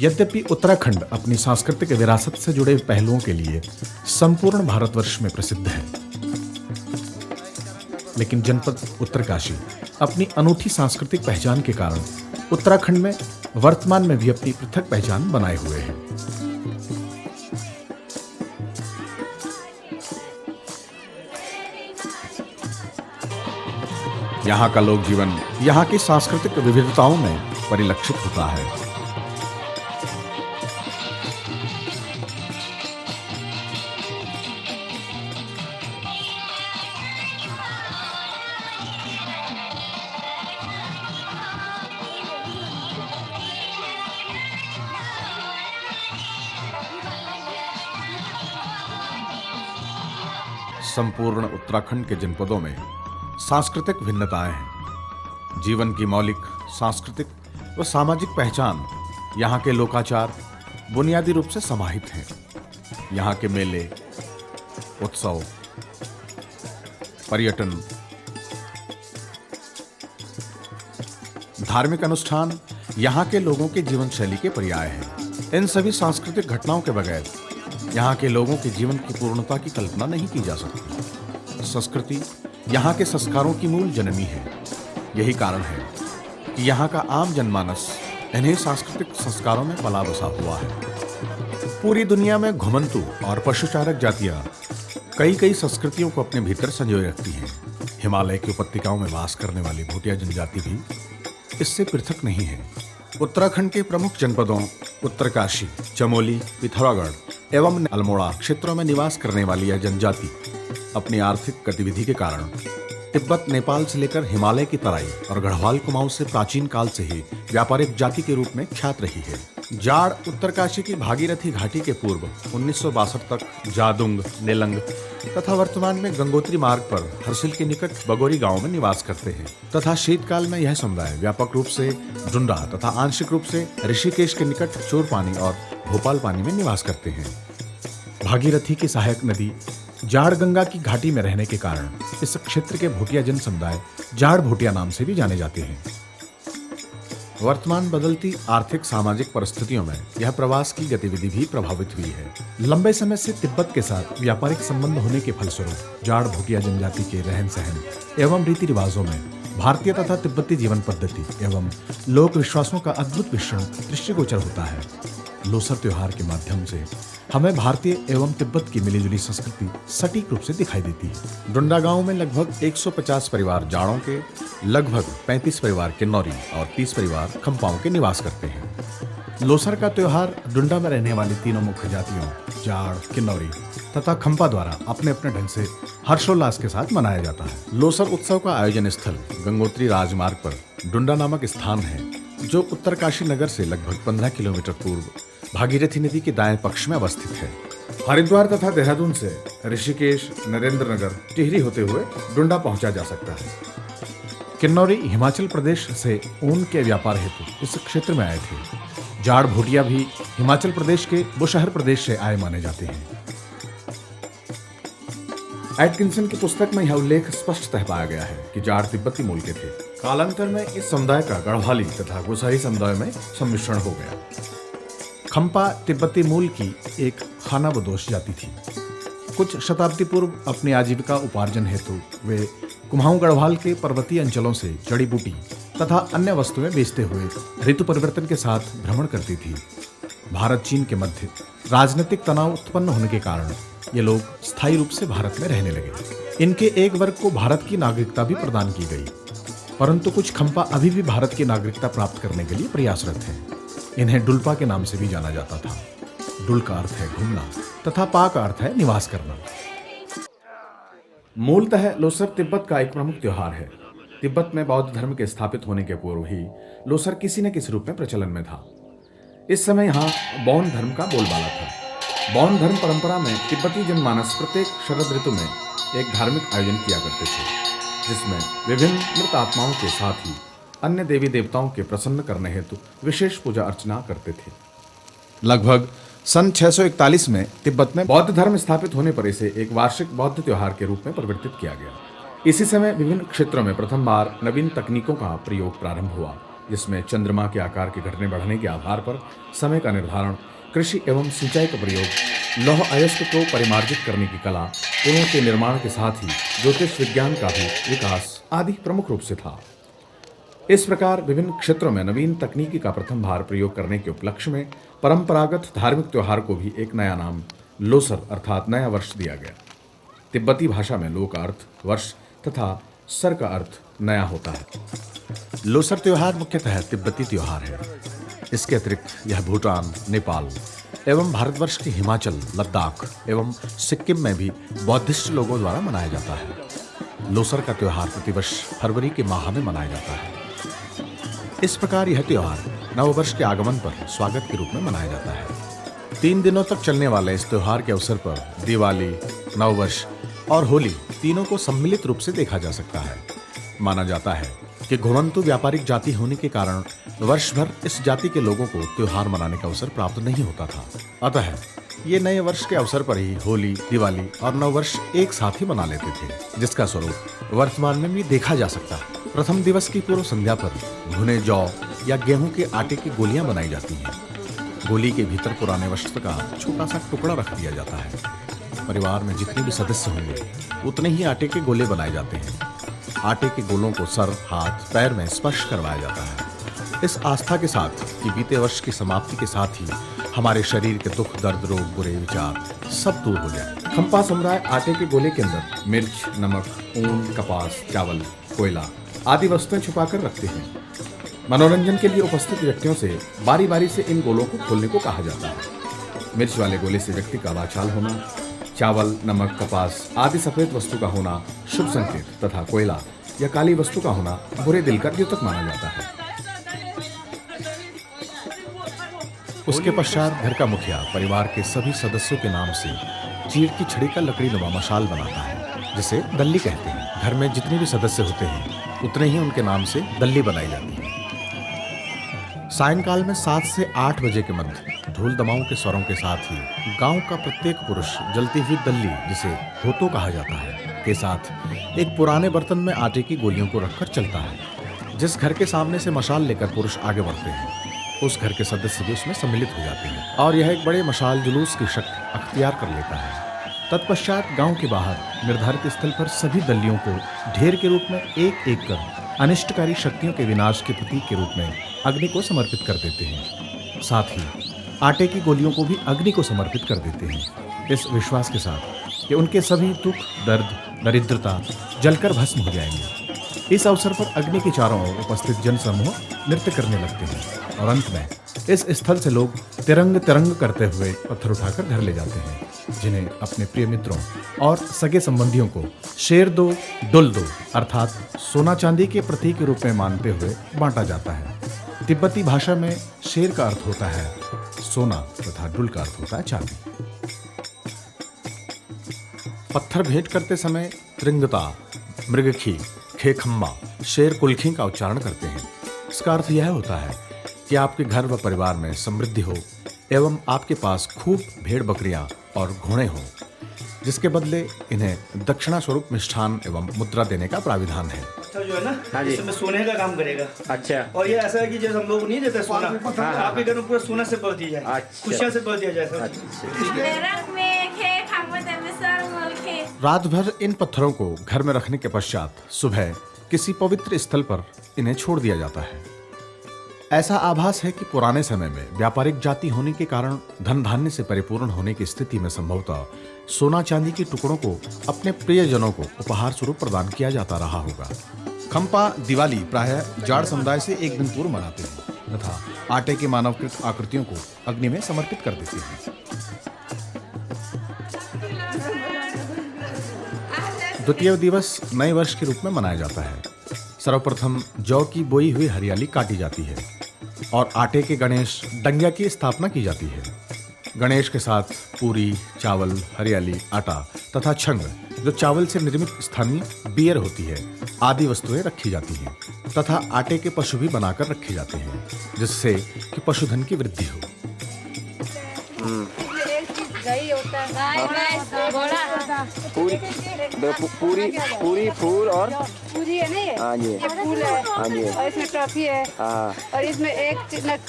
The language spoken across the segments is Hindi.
यद्यपि उत्तराखंड अपनी सांस्कृतिक विरासत से जुड़े पहलुओं के लिए संपूर्ण भारतवर्ष में प्रसिद्ध है, लेकिन जनपद उत्तरकाशी अपनी अनूठी सांस्कृतिक पहचान के कारण उत्तराखंड में वर्तमान में भी अपनी पृथक पहचान बनाए हुए है। यहाँ का लोक जीवन यहाँ की सांस्कृतिक विविधताओं में परिलक्षित होता है। संपूर्ण उत्तराखंड के जनपदों में सांस्कृतिक भिन्नताएं हैं। जीवन की मौलिक सांस्कृतिक व सामाजिक पहचान यहाँ के लोकाचार बुनियादी रूप से समाहित हैं। यहाँ के मेले, उत्सव, पर्यटन, धार्मिक अनुष्ठान यहाँ के लोगों के जीवन शैली के पर्याय हैं। इन सभी सांस्कृतिक घटनाओं के बगैर यहाँ के लोगों के जीवन की पूर्णता की कल्पना नहीं की जा सकती। संस्कृति यहाँ के संस्कारों की मूल जननी है। यही कारण है कि यहाँ का आम जनमानस इन्हीं सांस्कृतिक संस्कारों में पला बसा हुआ है। पूरी दुनिया में घुमंतु और पशुचारक जातियाँ कई संस्कृतियों को अपने भीतर संजोए रखती हैं। हिमालय की उपत्यकाओं में वास करने वाली भूटिया जनजाति भी इससे पृथक नहीं है। उत्तराखंड के प्रमुख जनपदों उत्तरकाशी, चमोली, पिथौरागढ़ एवं अल्मोड़ा क्षेत्रों में निवास करने वाली यह जनजाति अपनी आर्थिक गतिविधि के कारण तिब्बत, नेपाल से लेकर हिमालय की तराई और गढ़वाल कुमाऊं से प्राचीन काल से ही व्यापारिक जाति के रूप में ख्यात रही है। जाड़ उत्तरकाशी की भागीरथी घाटी के पूर्व 1962 तक जादुंग, नेलंग तथा वर्तमान में गंगोत्री मार्ग पर हर्सिल के निकट बगोरी गांव में निवास करते हैं तथा शीतकाल में यह समुदाय व्यापक रूप से डुंडा तथा आंशिक रूप से ऋषिकेश के निकट चोरपानी और भोपाल पानी में निवास करते हैं। भागीरथी की सहायक नदी जाड़ गंगा की घाटी में रहने के कारण इस क्षेत्र के भूटिया जन समुदाय जाड़ भूटिया नाम से भी जाने जाते हैं। वर्तमान बदलती आर्थिक सामाजिक परिस्थितियों में यह प्रवास की गतिविधि भी प्रभावित हुई है। लंबे समय से तिब्बत के साथ व्यापारिक संबंध होने के फलस्वरूप जाड़ भूटिया जनजाति के रहन सहन एवं रीति रिवाजों में भारतीय तथा तिब्बती जीवन पद्धति एवं लोक विश्वासों का अद्भुत मिश्रण दृष्टिगोचर होता है। लोसर त्योहार के माध्यम से हमें भारतीय एवं तिब्बत की मिलीजुली संस्कृति सटीक रूप से दिखाई देती है। डुंडा गांव में लगभग 150 परिवार जाड़ों के, लगभग 35 परिवार किन्नौरी और 30 परिवार खम्पाओं के निवास करते हैं। लोसर का त्योहार डुंडा में रहने वाली तीनों मुख्य जातियों जाड़, किन्नौरी तथा खम्पा द्वारा अपने अपने ढंग से हर्षोल्लास के साथ मनाया जाता है। लोसर उत्सव का आयोजन स्थल गंगोत्री राजमार्ग पर डुंडा नामक स्थान है, जो उत्तरकाशी नगर से लगभग 15 किलोमीटर पूर्व भागीरथी नदी के दाएं पक्ष में अवस्थित है। हरिद्वार तथा देहरादून से ऋषिकेश, नरेंद्र नगर, टिहरी होते हुए डुंडा पहुंचा जा सकता है। किन्नौरी हिमाचल प्रदेश से ऊन के व्यापार हेतु इस क्षेत्र में आए थे। जाड़ भूटिया भी हिमाचल प्रदेश के बुशहर प्रदेश से आए माने जाते हैं। एटकिंसन की पुस्तक में यह उल्लेख स्पष्टतः पाया गया है कि जाड़ तिब्बती मूल के थे। कालांतर में इस समुदाय का गढ़वाली तथा गुसाई समुदाय में सम्मिश्रण हो गया। खम्पा तिब्बती मूल की एक खानाबदोश जाति थी। कुछ शताब्दी पूर्व अपनी आजीविका उपार्जन हेतु वे कुमाऊं गढ़वाल के पर्वतीय अंचलों से जड़ी बूटी तथा अन्य वस्तुएं बेचते हुए ऋतु परिवर्तन के साथ भ्रमण करती थी। भारत चीन के मध्य राजनीतिक तनाव उत्पन्न होने के कारण ये लोग स्थायी रूप से भारत में रहने लगे। इनके एक वर्ग को भारत की नागरिकता भी प्रदान की गई, परंतु कुछ खम्पा अभी भी भारत की नागरिकता प्राप्त करने के लिए प्रयासरत हैं। इन्हें डुल्पा के नाम से भी जाना जाता था। डुल का अर्थ है घूमना तथा पा का अर्थ है निवास करना। मूलतः लोसर तिब्बत का एक प्रमुख त्योहार है। तिब्बत में बौद्ध धर्म के स्थापित होने के पूर्व ही लोसर किसी न किसी रूप में प्रचलन में था। इस समय यहाँ बौद्ध धर्म का बोलबाला था। बौद्ध धर्म परंपरा में तिब्बती जनमानस प्रत्येक शरद ऋतु में एक धार्मिक आयोजन किया करते थे, जिसमें विभिन्न मृत आत्माओं के साथ ही अन्य देवी देवताओं के प्रसन्न करने हेतु विशेष पूजा अर्चना करते थे। लगभग सन 641 में तिब्बत में बौद्ध धर्म स्थापित होने पर इसे एक वार्षिक बौद्ध त्योहार के रूप में परिवर्तित किया गया। इसी समय विभिन्न क्षेत्रों में प्रथम बार नवीन तकनीकों का प्रयोग प्रारंभ हुआ। जिसमें चंद्रमा के आकार के घटने बढ़ने के आधार पर समय का निर्धारण, कृषि एवं सिंचाई का प्रयोग, लौह अयस्क को परिमार्जित करने की कला, पुलों के निर्माण के साथ ही ज्योतिष विज्ञान का भी विकास आदि प्रमुख रूप से था। इस प्रकार विभिन्न क्षेत्रों में नवीन तकनीकी का प्रथम बार प्रयोग करने के उपलक्ष्य में परंपरागत धार्मिक त्योहार को भी एक नया नाम लोसर अर्थात नया वर्ष दिया गया। तिब्बती भाषा में लो का अर्थ वर्ष तथा सर का अर्थ नया होता है। लोसर त्योहार मुख्यतः तिब्बती त्योहार है। इसके अतिरिक्त यह भूटान, नेपाल एवं भारतवर्ष के हिमाचल, लद्दाख एवं सिक्किम में भी बौद्धिस्ट लोगों द्वारा मनाया जाता है। लोसर का त्योहार प्रतिवर्ष फरवरी के माह में मनाया जाता है। इस प्रकार यह त्योहार नववर्ष के आगमन पर स्वागत के रूप में मनाया जाता है। 3 दिनों तक चलने वाले इस त्योहार के अवसर पर दिवाली, नववर्ष और होली तीनों को सम्मिलित रूप से देखा जा सकता है। माना जाता है कि घुमंतु व्यापारिक जाति होने के कारण वर्ष भर इस जाति के लोगों को त्योहार मनाने का अवसर प्राप्त नहीं होता था। अतः ये नए वर्ष के अवसर पर ही होली, दिवाली और नववर्ष एक साथ ही मना लेते थे, जिसका स्वरूप वर्तमान में भी देखा जा सकता है। प्रथम दिवस की पूर्व संध्या पर भुने जौ या गेहूं के आटे की गोलियां बनाई जाती हैं। गोली के भीतर पुराने वस्त्र का छोटा सा टुकड़ा रख दिया जाता है। परिवार में जितने भी सदस्य होंगे उतने ही आटे के गोले बनाए जाते हैं। आटे के गोलों को सर, हाथ, पैर में स्पर्श करवाया जाता है, इस आस्था के साथ कि बीते वर्ष की समाप्ति के साथ ही हमारे शरीर के दुख, दर्द, रोग, बुरे विचार सब दूर हो जाए। खंपा समुदाय आटे के गोले के अंदर मिर्च, नमक, ऊन, कपास, चावल, कोयला आदि वस्तुएं छुपाकर रखते हैं। मनोरंजन के लिए उपस्थित व्यक्तियों से बारी बारी से इन गोलों को खोलने को कहा जाता है। मिर्च वाले गोले से व्यक्ति का वाचाल होना, चावल, नमक, कपास आदि सफेद वस्तु का होना शुभ संकेत तथा कोयला या काली वस्तु का होना बुरे दिल का द्योतक माना जाता है। उसके पश्चात घर का मुखिया परिवार के सभी सदस्यों के नाम से चीड़ की छड़ी का लकड़ी नुमा मशाल बनाता है, जिसे दल्ली कहते हैं। घर में जितने भी सदस्य होते हैं उतने ही उनके नाम से दल्ली बनाई जाती है। सायंकाल में 7 से 8 बजे के मध्य ढोल दमाओं के स्वरों के साथ ही गांव का प्रत्येक पुरुष जलती हुई दल्ली, जिसे होतो कहा जाता है, के साथ एक पुराने बर्तन में आटे की गोलियों को रखकर चलता है। जिस घर के सामने से मशाल लेकर पुरुष आगे बढ़ते हैं उस घर के सदस्य भी उसमें सम्मिलित हो जाते हैं और यह एक बड़े मशाल जुलूस की शक्ल अख्तियार कर लेता है। तत्पश्चात गांव के बाहर निर्धारित स्थल पर सभी दलियों को ढेर के रूप में एक एक कर अनिष्टकारी शक्तियों के विनाश के प्रतीक के रूप में अग्नि को समर्पित कर देते हैं। साथ ही आटे की गोलियों को भी अग्नि को समर्पित कर देते हैं, इस विश्वास के साथ कि उनके सभी दुख, दर्द, दरिद्रता जलकर भस्म हो जाएंगे। इस अवसर पर अग्नि के चारों ओर उपस्थित जन समूह नृत्य करने लगते हैं और अंत में इस स्थल से लोग तिरंग तिरंग करते हुए पत्थर उठाकर घर ले जाते हैं, जिन्हें अपने प्रिय मित्रों और सगे संबंधियों को शेर दो डुल दो अर्थात सोना चांदी के प्रतीक के रूप में मानते हुए बांटा जाता है। तिब्बती भाषा में शेर का अर्थ होता है सोना तथा डुल का अर्थ होता है चांदी। पत्थर भेंट करते समय त्रिंगता, मृगखी, खेखम्मा, शेर कुलखी का उच्चारण करते हैं। इसका अर्थ यह होता है कि आपके घर व परिवार में समृद्धि हो एवं आपके पास खूब भेड़ बकरियां और घोड़े हों, जिसके बदले इन्हें दक्षिणा स्वरूप मिष्ठान एवं मुद्रा देने का प्राविधान है। जो है ना, हाँ जी, इसमें सोने का काम करेगा। अच्छा। और ये ऐसा है कि जैसे हम लोग नहीं देते सोना, आपके घर में पूरा सोना से भर दिया जाए, अच्छा। खुशियां से भर दिया जाए। रात भर इन पत्थरों को घर में रखने के पश्चात सुबह किसी पवित्र स्थल पर इन्हें छोड़ दिया जाता है। ऐसा आभास है कि पुराने समय में व्यापारिक जाति होने के कारण धन धान्य से परिपूर्ण होने की स्थिति में संभवतः सोना चांदी के टुकड़ों को अपने प्रियजनों को उपहार स्वरूप प्रदान किया जाता रहा होगा। खंपा दिवाली प्रायः जाड़ समुदाय से एक दिन पूर्व मनाते हैं तथा आटे के मानवकृत आकृतियों को अग्नि में समर्पित कर देते हैं। द्वितीय दिवस नए वर्ष के रूप में मनाया जाता है। सर्वप्रथम जौ की बोई हुई हरियाली काटी जाती है और आटे के गणेश डंगिया की स्थापना की जाती है। गणेश के साथ पूरी, चावल, हरियाली, आटा तथा छंग, जो चावल से निर्मित स्थानीय बियर होती है, आदि वस्तुएं रखी जाती हैं तथा आटे के पशु भी बनाकर रखे जाते हैं, जिससे कि पशुधन की वृद्धि हो। एक चीज गाय होता है, गाय, भैंस, घोड़ा पूरी देखो, पूरी फूल और पूरी है ना हाँ जी, ये फूल है हाँ जी, और इसमें ट्रॉफी है हाँ और इसमें एक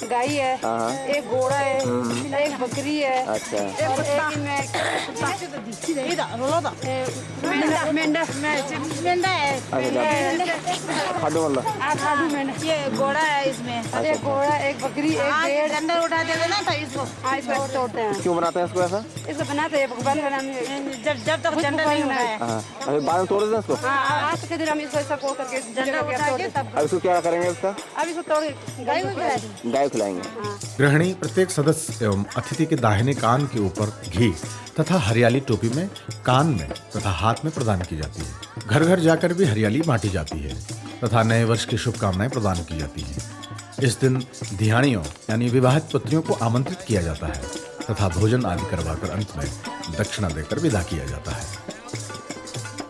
गाय है, हाँ, एक घोड़ा है, एक बकरी है, अच्छा और एक में मेंढा है, खाडो वाला ये घोड़ा है इसमें, एक घोड़ा, एक बकरी, एक भेड़। डंडा उठा देते ना तो इसको हाँ इसको तोड़ते हैं, क्यों बनाते हैं इसको ऐसा? इसको बनाते हैं भगवान बनाने। जब तक झंडा नहीं उठाया हाँ, अभी बाद में तोड़ देते हैं इसको? हाँ आज के दिन हम इसको ऐसा कोल करके झंडा उठा के तब अब इसको क्या करेंगे इसका? अब इसको तोड़ के गाय को खिला दें। गाय को खिलाएंगे। गृहिणी प्रत्येक सदस्य एवं अतिथि के दाहिने कान के ऊपर घी तथा हरियाली टोपी में, कान में तथा हाथ में प्रदान की जाती है। घर घर जाकर भी हरियाली बांटी जाती है तथा नए वर्ष की शुभकामनाएं प्रदान की जाती हैं। इस दिन धियाणियों यानी विवाहित पत्नियों को आमंत्रित किया जाता है तथा भोजन आदि करवाकर अंत में दक्षिणा देकर विदा किया जाता है।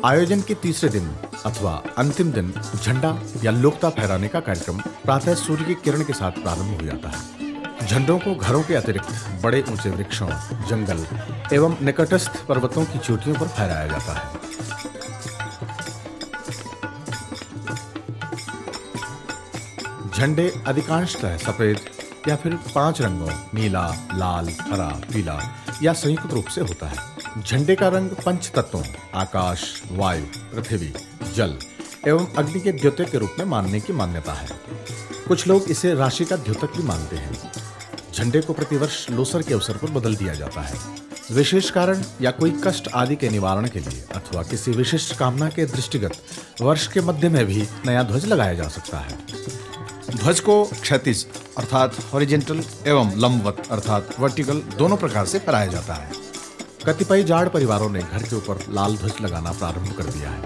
आयोजन के तीसरे दिन अथवा अंतिम दिन झंडा या लोकता फहराने का कार्यक्रम प्रातः सूर्य की किरण के साथ प्रारंभ हो जाता है। झंडों को घरों के अतिरिक्त बड़े ऊंचे वृक्षों, जंगल एवं निकटस्थ पर्वतों की चोटियों पर फहराया जाता है। झंडे अधिकांशतः सफेद या फिर 5 रंगों नीला, लाल, हरा, पीला या संयुक्त रूप से होता है। झंडे का रंग पंच तत्वों आकाश, वायु, पृथ्वी, जल एवं अग्नि के द्योतक के रूप में मानने की मान्यता है। कुछ लोग इसे राशि का द्योतक भी मानते हैं। झंडे को प्रतिवर्ष लोसर के अवसर पर बदल दिया जाता है। विशेष कारण या कोई कष्ट आदि के निवारण के लिए अथवा किसी विशिष्ट कामना के दृष्टिगत वर्ष के मध्य में भी नया ध्वज लगाया जा सकता है। ध्वज को क्षैतिज अर्थात हॉरिजेंटल एवं लंबवत अर्थात वर्टिकल दोनों प्रकार से फहराया जाता है। कतिपय जाड़ परिवारों ने घर के ऊपर लाल ध्वज लगाना प्रारंभ कर दिया है।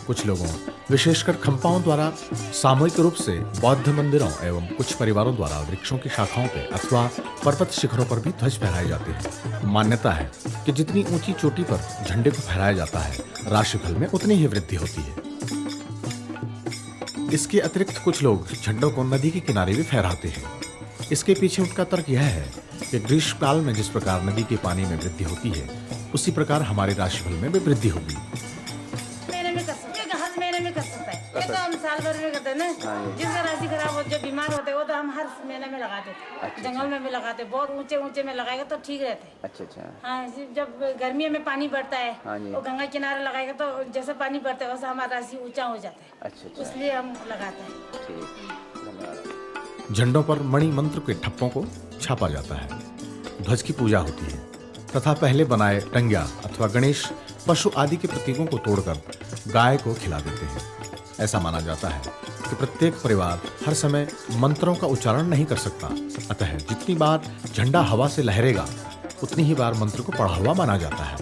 कुछ लोगों विशेषकर खंपाओं द्वारा सामूहिक रूप से बौद्ध मंदिरों एवं कुछ परिवारों द्वारा वृक्षों की शाखाओं पर अथवा पर्वत शिखरों पर भी ध्वज फहराए जाते हैं। मान्यता है कि जितनी ऊंची चोटी पर झंडे को फहराया जाता है, राशिफल में उतनी ही वृद्धि होती है। इसके अतिरिक्त कुछ लोग झंडों को नदी के किनारे भी फहराते हैं। इसके पीछे उनका तर्क यह है कि ग्रीष्मकाल में जिस प्रकार नदी के पानी में वृद्धि होती है, उसी प्रकार हमारे राशिफल में भी वृद्धि होगी। महीने में कर सकते हैं, हर महीने में कर सकता है। ये तो हम साल भर में करते हैं ना। जिसका राशि खराब हो, जो बीमार होते हैं वो तो हम हर महीने में लगाते हैं। जंगल में भी लगाते हैं, बहुत ऊंचे ऊंचे में लगाएगा तो ठीक रहते हैं। अच्छा हाँ, जब गर्मियों में पानी बढ़ता है हाँ जी। वो गंगा किनारे लगाएगा तो जैसे पानी बढ़ता है वैसे हमारा राशि ऊंचा हो जाता है। अच्छा इसलिए हम लगाते हैं। ठीक, धन्यवाद। झंडों पर मणि मंत्र के ठप्पों को छापा जाता है। ध्वज की पूजा होती है तथा पहले बनाए टंग्या अथवा गणेश पशु आदि के प्रतीकों को तोड़कर गाय को खिला देते हैं। ऐसा माना जाता है कि प्रत्येक परिवार हर समय मंत्रों का उच्चारण नहीं कर सकता, अतः जितनी बार झंडा हवा से लहरेगा उतनी ही बार मंत्र को पढ़ा हुआ माना जाता है।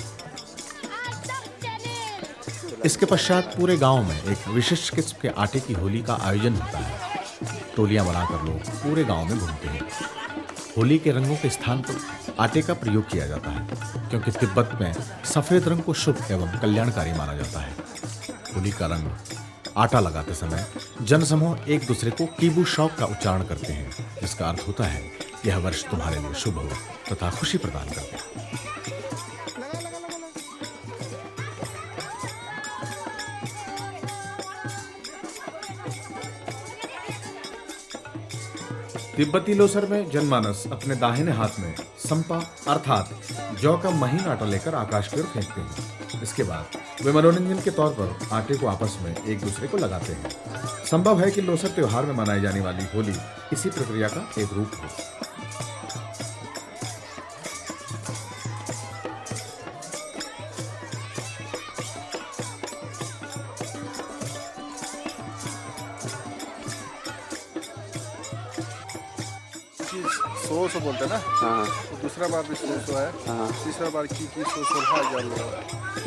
इसके पश्चात पूरे गांव में एक विशिष्ट किस्म के आटे की होली का आयोजन होता है। टोलियां बनाकर लोग पूरे गांव में घूमते हैं। होली के रंगों के स्थान पर आटे का प्रयोग किया जाता है, क्योंकि तिब्बत में सफेद रंग को शुभ एवं कल्याणकारी माना जाता है। होली का रंग आटा लगाते समय जनसमूह एक दूसरे को कीबू शौक का उच्चारण करते हैं, जिसका अर्थ होता है यह वर्ष तुम्हारे लिए शुभ हो तथा खुशी प्रदान करते। तिब्बती लोसर में जनमानस अपने दाहिने हाथ में संपा अर्थात जौ का महीन आटा लेकर आकाश की ओर फेंकते हैं। इसके बाद वे मनोरंजन के तौर पर आटे को आपस में एक दूसरे को लगाते हैं। संभव है कि लोसर त्योहार में मनाई जाने वाली होली इसी प्रक्रिया का एक रूप हो। सो बोलते हैं ना। हाँ तो दूसरा बार भी सो है। हाँ। तीसरा बार की सो हार गया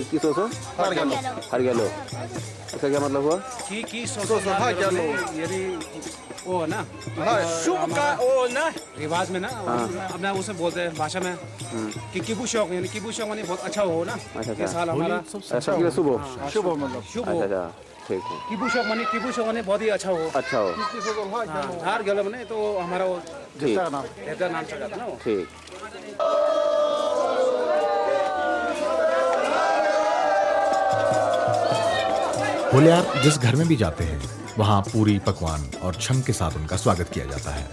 की सो हार गया हर गया लो, इसका क्या मतलब हुआ? की सो हार गया लो यदि वो है ना शुभ का ओ ना रिवाज में ना अपना उसे बोलते हैं भाषा में कि किबू शौक, यानी किबू शौक माने बहुत अच्छा हो ना। अच्छा। ये साल हमारा ऐसा कि शुभ हो। शुभ मतलब शुभ हो। अच्छा ठीक है। किबू शौक माने बहुत ही अच्छा हो। अच्छा हो। हार गया माने तो हमारा वो ठीक देवता नाम से जाता ना वो। ठीक। होल्यार जिस घर में भी जाते हैं वहां पूरी पकवान और छंग के साथ उनका स्वागत किया जाता है।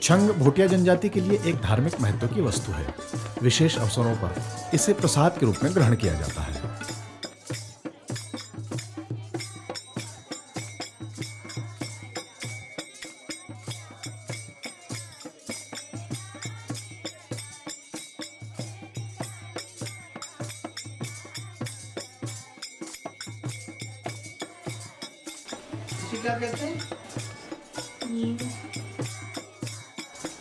छंग भोटिया जनजाति के लिए एक धार्मिक महत्व की वस्तु है। विशेष अवसरों पर इसे प्रसाद के रूप में ग्रहण किया जाता है। इसे क्या कहते हैं?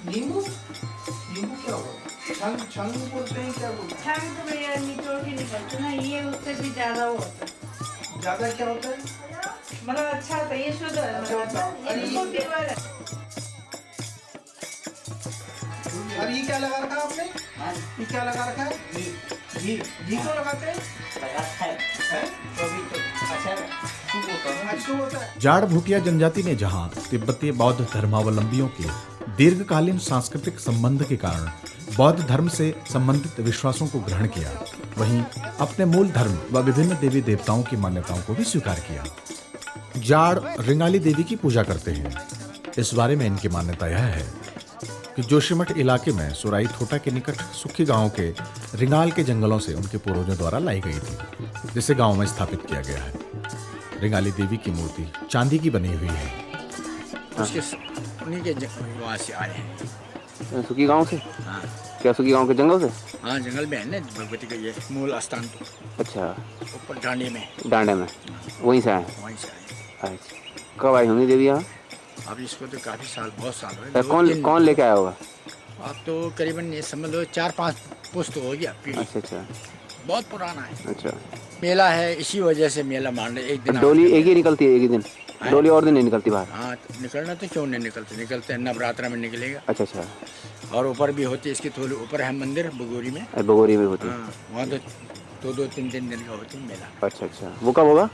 नींबू? नींबू क्या होगा? छंग छंग बोलते हैं, क्या बोलते हैं? छंग तो भैया निचोड़ के निकलते ना, ये उससे भी ज्यादा वो होता है। ज्यादा क्या होता है? मतलब अच्छा होता है, ये शुद्ध है, अच्छा होता है। मतलब ये इसको pure है। और ये क्या लगा रखा है आपने? ये क्या लगा रखा है? घी। घी क्यों लगाते हैं? हैं? अच्छा होता है। जाड़ भूटिया जनजाति ने जहां तिब्बतीय बौद्ध धर्मावलंबियों के दीर्घकालीन सांस्कृतिक संबंध के कारण बौद्ध धर्म से संबंधित विश्वासों को ग्रहण किया, वहीं अपने मूल धर्म व विभिन्न देवी देवताओं की मान्यताओं को भी स्वीकार किया। जाड़ रिंगाली देवी की पूजा करते हैं। इस बारे में इनकी मान्यता यह है कि जोशीमठ इलाके में सुराई थोटा के निकट सुखी गांव के रिंगाल के जंगलों से उनके पूर्वजों द्वारा लाई गई थी, जिसे गांव में स्थापित किया गया है। रिंगाली देवी की मूर्ति चांदी की बनी हुई है। उन्हीं के वहाँ से आए हैं। सुखी गांव से? हाँ क्या सुखी गांव के जंगल से? हाँ, जंगल में है ना भगवती का ये मूल स्थान, तो अच्छा, ऊपर डांडे में। डांडे में वहीं से आए? वहीं से आए। अच्छा, कब आई होंगी देवी यहाँ? अब इसको तो काफी साल, बहुत साल हुए। कौन लेके आया होगा? अब तो करीबन ये समझ लो 4-5 पुस्त हो गया पीढ़ी। अच्छा अच्छा बहुत पुराना है। अच्छा। मेला है, इसी वजह से मेला मान एक दिन डोली एक ही निकलती है? एक ही दिन डोली और दिन नहीं निकलती बाहर? हाँ, तो निकलना तो क्यों नहीं निकलते हैं, नवरात्रा में निकलेगा। अच्छा अच्छा। और ऊपर भी होती है, इसकी थोड़ी ऊपर है मंदिर बगोरी में। बगोरी में होती है? हाँ, वहाँ तो 2-3 दिन का होती है मेला। अच्छा अच्छा। वो कब होगा?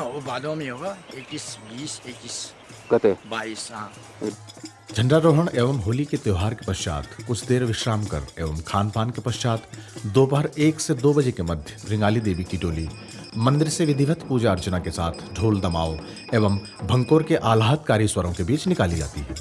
वो बादों में होगा, 21, 20, 21, कते 22। हाँ, झंडारोहण एवं होली के त्योहार के पश्चात कुछ देर विश्राम कर एवं खान पान के पश्चात दोपहर 1 से 2 बजे के मध्य रिंगाली देवी की डोली मंदिर से विधिवत पूजा अर्चना के साथ ढोल दमाओ एवं भंकोर के आह्लादकारी स्वरों के बीच निकाली जाती है।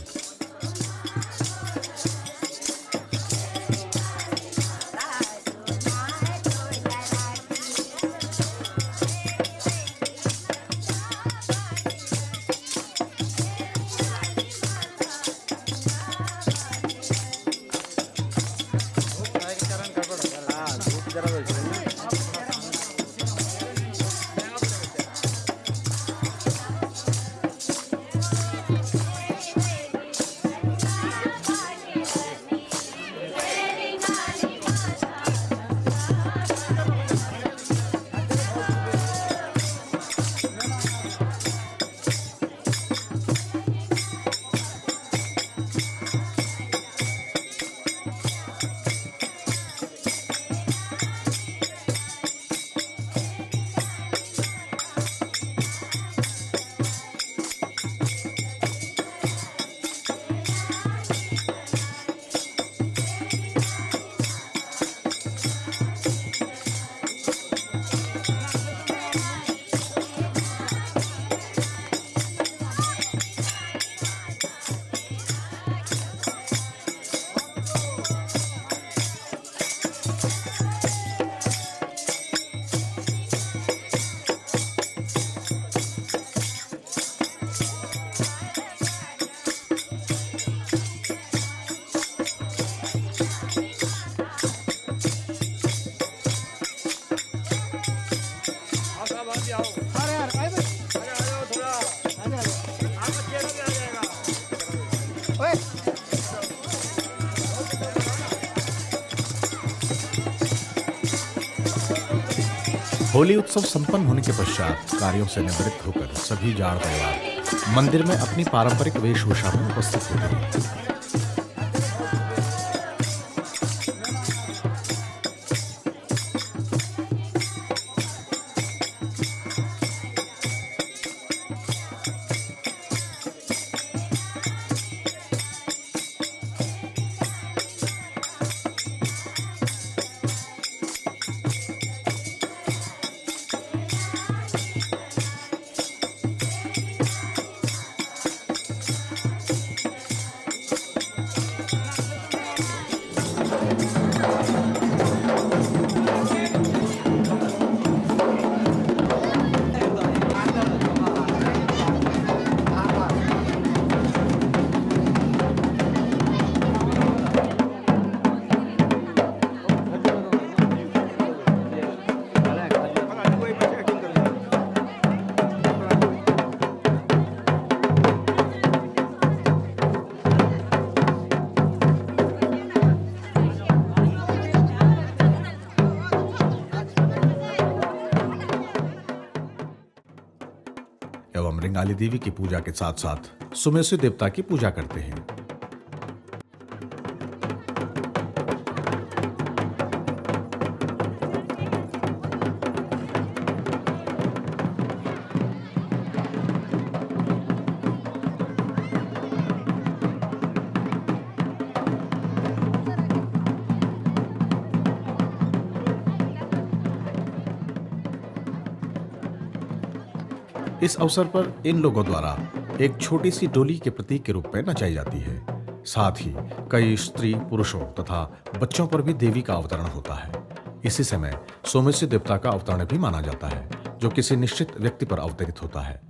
होली उत्सव संपन्न होने के पश्चात कार्यों से निवृत्त होकर सभी जाड़ परिवार मंदिर में अपनी पारंपरिक वेशभूषा में उपस्थित होते हैं। बंगाली देवी की पूजा के साथ साथ सोमेश्वर देवता की पूजा करते हैं। इस अवसर पर इन लोगों द्वारा एक छोटी सी डोली के प्रतीक के रूप में नचाई जाती है। साथ ही कई स्त्री, पुरुषों तथा बच्चों पर भी देवी का अवतरण होता है। इसी समय सोमेश्वर देवता का अवतरण भी माना जाता है, जो किसी निश्चित व्यक्ति पर अवतरित होता है।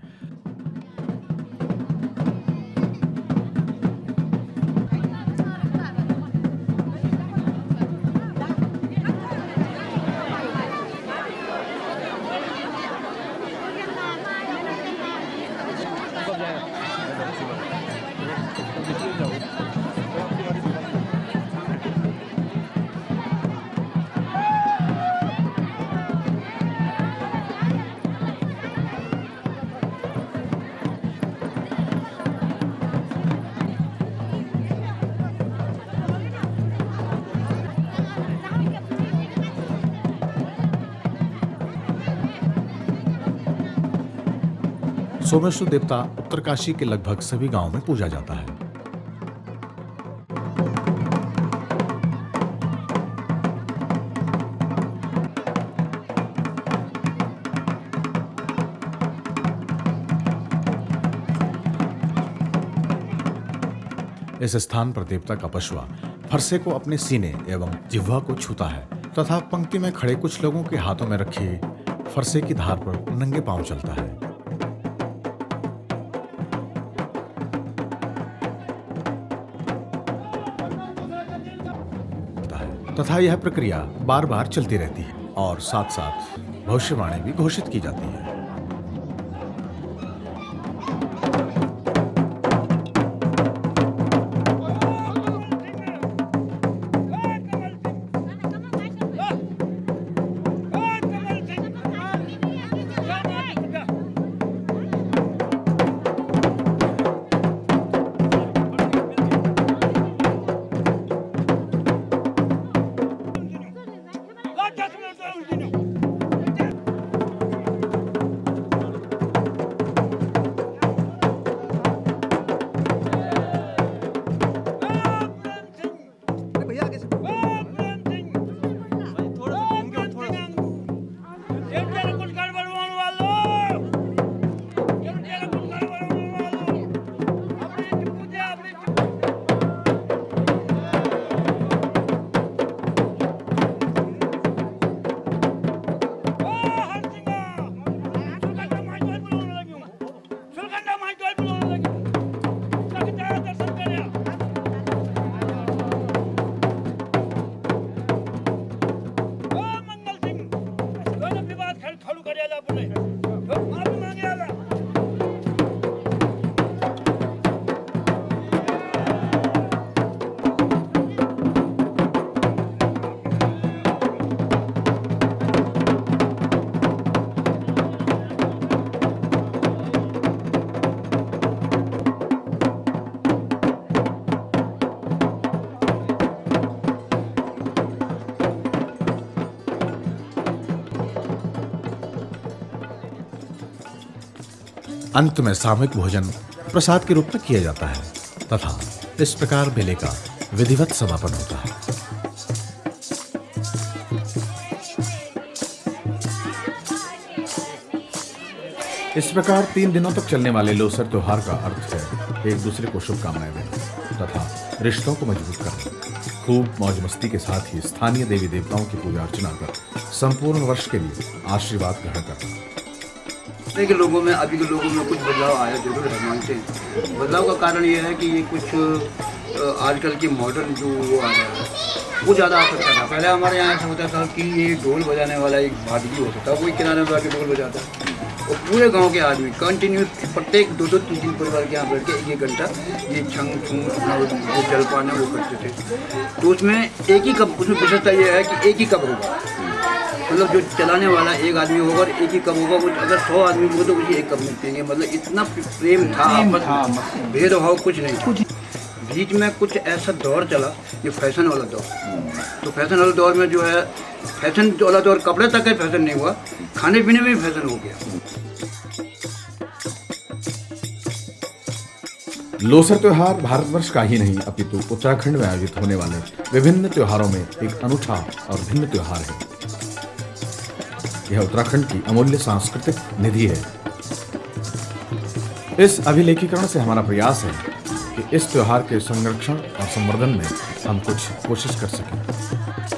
सोमेश्वर देवता उत्तरकाशी के लगभग सभी गांवों में पूजा जाता है। इस स्थान पर देवता का पशुआ फरसे को अपने सीने एवं जिह्वा को छूता है तथा पंक्ति में खड़े कुछ लोगों के हाथों में रखे फरसे की धार पर नंगे पांव चलता है। तथा यह प्रक्रिया बार बार चलती रहती है और साथ साथ भविष्यवाणी भी घोषित की जाती है। अंत में सामूहिक भोजन प्रसाद के रूप में किया जाता है तथा इस प्रकार मेले का विधिवत समापन होता है। इस प्रकार 3 दिनों तक चलने वाले लोसर त्योहार का अर्थ है एक दूसरे को शुभकामनाएं देना तथा रिश्तों को मजबूत करना। खूब मौज मस्ती के साथ ही स्थानीय देवी देवताओं की पूजा अर्चना कर संपूर्ण वर्ष के लिए आशीर्वाद ग्रहण करना। के लोगों में अभी के लोगों में कुछ बदलाव आया जरूर है, मानते हैं। बदलाव का कारण ये है कि ये कुछ आजकल के मॉडर्न जो वो आ रहा है वो ज़्यादा असर कर रहा है। पहले हमारे यहाँ ऐसा होता था कि ये ढोल बजाने वाला एक भादगी होता था, कोई किनारे में आके ढोल बजाता और पूरे गांव के आदमी कंटिन्यू प्रत्येक 2-2, 3-3 परिवार के यहाँ बैठ के 1-1 घंटा ये छंग छूंग अपना वो जलपान है वो करते थे। तो उसमें एक ही कप, उसमें विशेषता ये है कि एक ही कप होगा मतलब जो चलाने वाला एक आदमी होगा और एक ही कप होगा, कुछ अगर 100 आदमी हो तो उसी एक कप में पिएंगे। मतलब इतना प्रेम था, आपस में भेदभाव कुछ नहीं था। बीच में कुछ ऐसा दौर चला, ये फैशन वाला दौर। तो फैशन वाले दौर में जो है, फैशन वाला दौर कपड़े तक का फैशन नहीं हुआ, खाने पीने में भी फैशन हो गया। लोसर त्योहार भारतवर्ष का ही नहीं अपितु उत्तराखंड में आयोजित होने वाले विभिन्न त्योहारों में एक अनूठा और भिन्न त्योहार है। यह उत्तराखंड की अमूल्य सांस्कृतिक निधि है। इस अभिलेखीकरण से हमारा प्रयास है कि इस त्योहार के संरक्षण और संवर्धन में हम कुछ कोशिश कर सकें।